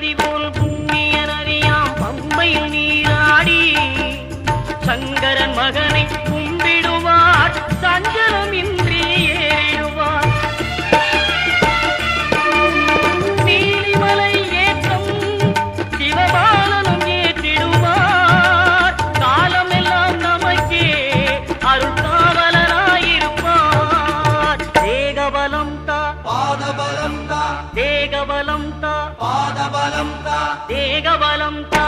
நதி போல் புண்ணிய நதியாம் பம்பையில் நீராடி சங்கரன் மகனை கும்பிடுவார் சஞ்சலமின்றி ஏறிடுவார். நீலிமலை ஏற்றம் சிவபாலனும் ஏற்றிடுவார். காலமெல்லாம் நமக்கே அருள்காவலனாயிருப்பார். தேகபலம் தா பாதபலம் தா தேகபலம் தா பாதபலம் தா தேகபலம் தா